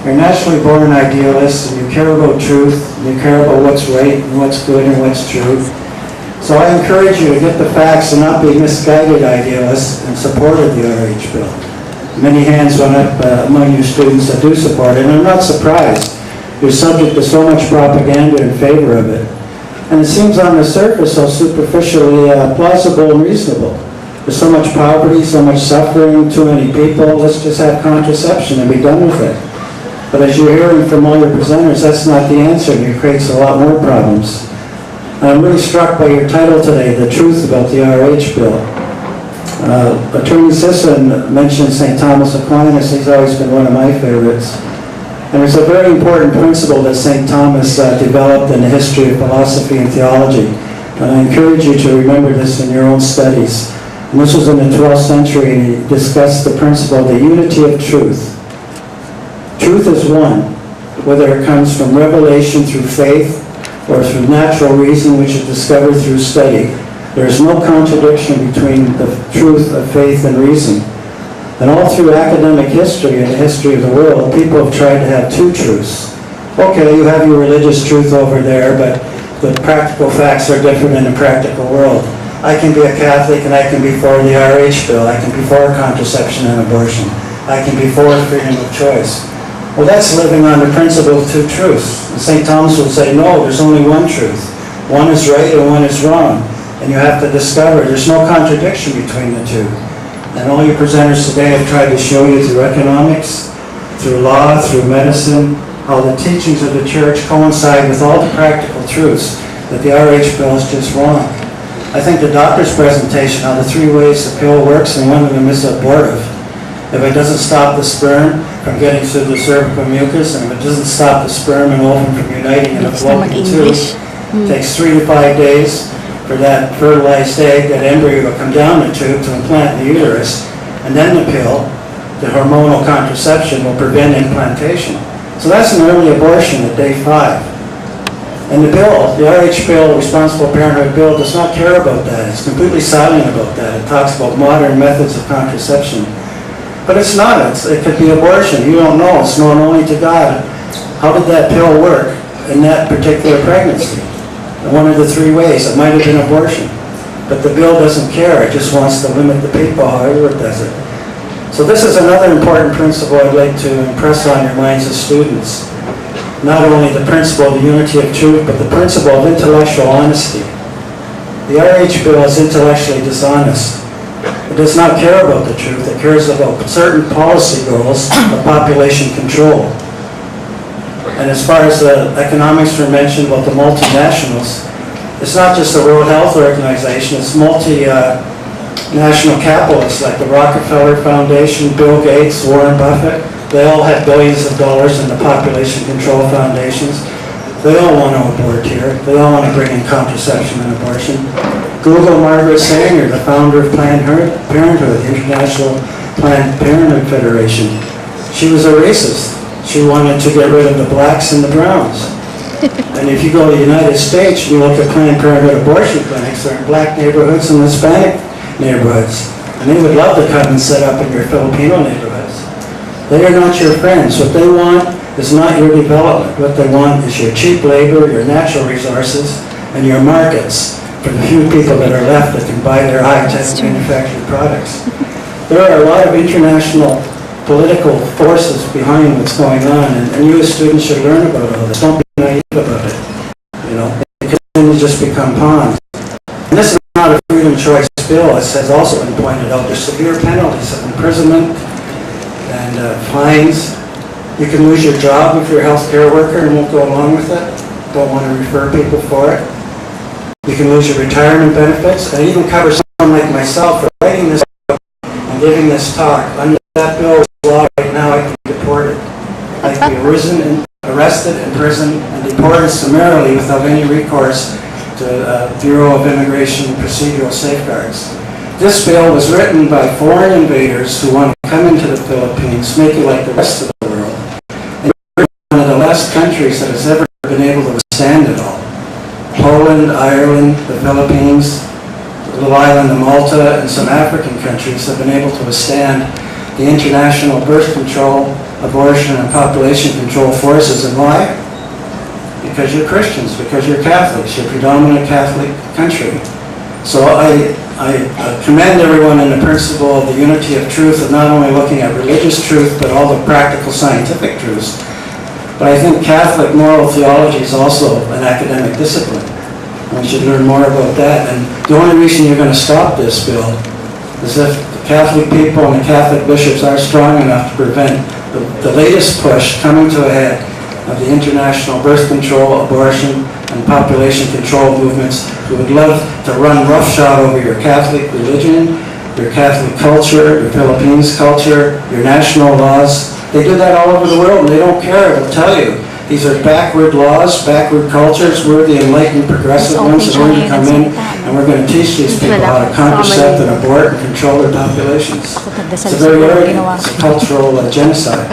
You're naturally born idealists, and you care about truth, and you care about what's right and what's good and what's true. So I encourage you to get the facts and not be misguided idealists in support of the RH bill. Many hands went up among you students that do support it, and I'm not surprised. You're subject to so much propaganda in favor of it. And it seems on the surface so superficially plausible and reasonable. There's so much poverty, so much suffering, too many people. Let's just have contraception and be done with it. But as you're hearing from all your presenters, that's not the answer, and it creates a lot more problems. And I'm really struck by your title today, The Truth About the RH Bill. Attorney Sisson mentioned St. Thomas Aquinas. He's always been one of my favorites. And there's a very important principle that St. Thomas developed in the history of philosophy and theology. And I encourage you to remember this in your own studies. And this was in the 12th century, and he discussed the principle of the unity of truth. Truth is one, whether it comes from revelation through faith or through natural reason, which is discovered through study. There is no contradiction between the truth of faith and reason. And all through academic history and the history of the world, people have tried to have two truths. Okay, you have your religious truth over there, but the practical facts are different in the practical world. I can be a Catholic and I can be for the RH bill. I can be for contraception and abortion. I can be for freedom of choice. Well, that's living on the principle of two truths. And St. Thomas would say, no, there's only one truth. One is right and one is wrong. And you have to discover there's no contradiction between the two. And all your presenters today have tried to show you through economics, through law, through medicine, how the teachings of the church coincide with all the practical truths, that the RH bill is just wrong. I think the doctor's presentation on the 3 ways the pill works, and one of them is abortive. If it doesn't stop the sperm from getting through the cervical mucus, and if it doesn't stop the sperm and ovum from uniting in a fallopian tube, it takes 3 to 5 days for that fertilized egg, that embryo, to come down the tube to implant in the uterus, and then the pill, the hormonal contraception, will prevent implantation. So that's an early abortion at day 5. And the bill, the RH bill, Responsible Parenthood bill, does not care about that. It's completely silent about that. It talks about modern methods of contraception. But it's not. It could be abortion. You don't know. It's known only to God. How did that pill work in that particular pregnancy? One of the 3 ways. It might have been abortion. But the bill doesn't care. It just wants to limit the people however it does it. So this is another important principle I'd like to impress on your minds as students. Not only the principle of the unity of truth, but the principle of intellectual honesty. The RH bill is intellectually dishonest. It does not care about the truth. It cares about certain policy goals of population control. And as far as the economics were mentioned about the multinationals, it's not just the World Health Organization, it's multi-national capitalists like the Rockefeller Foundation, Bill Gates, Warren Buffett. They all have billions of dollars in the population control foundations. They all want to abort here. They all want to bring in contraception and abortion. Google Margaret Sanger, the founder of Planned Parenthood, the International Planned Parenthood Federation. She was a racist. She wanted to get rid of the blacks and the browns. And if you go to the United States, you look at Planned Parenthood abortion clinics, they're in black neighborhoods and Hispanic neighborhoods. And they would love to come and set up in your Filipino neighborhoods. They are not your friends. What they want is not your development. What they want is your cheap labor, your natural resources, and your markets for the few people that are left that can buy their high-tech manufactured products. There are a lot of international political forces behind what's going on, and you as students should learn about all this. Don't be naive about it. You know, it can just become pawns. And this is not a freedom choice bill. As has also been pointed out, there's severe penalties of imprisonment and fines. You can lose your job if you're a healthcare worker and won't go along with it. Don't want to refer people for it. You can lose your retirement benefits, and even cover someone like myself for writing this book and giving this talk. Under that bill law right now, I can be deported. I can be arrested, imprisoned, and deported summarily without any recourse to Bureau of Immigration Procedural Safeguards. This bill was written by foreign invaders who want to come into the Philippines, make it like the rest of the world, and we're one of the last countries that has ever been able to withstand it all. Poland, Ireland, the Philippines, the little island of Malta, and some African countries have been able to withstand the international birth control abortion and population control forces. And why? Because you're Christians, because you're Catholics, you're a predominant Catholic country. So I commend everyone in the principle of the unity of truth, of not only looking at religious truth, but all the practical scientific truths. But I think Catholic moral theology is also an academic discipline. We should learn more about that. And the only reason you're going to stop this bill is if the Catholic people and the Catholic bishops are strong enough to prevent the latest push coming to a head of the international birth control, abortion, and population control movements who would love to run roughshod over your Catholic religion, your Catholic culture, your Philippines culture, your national laws. They do that all over the world, and they don't care. They'll tell you. These are backward laws, backward cultures. We're the enlightened progressive ones, and we're going to come in and we're going to teach these people how to contracept and abort and control their populations. It's a very arrogant, it's a cultural genocide.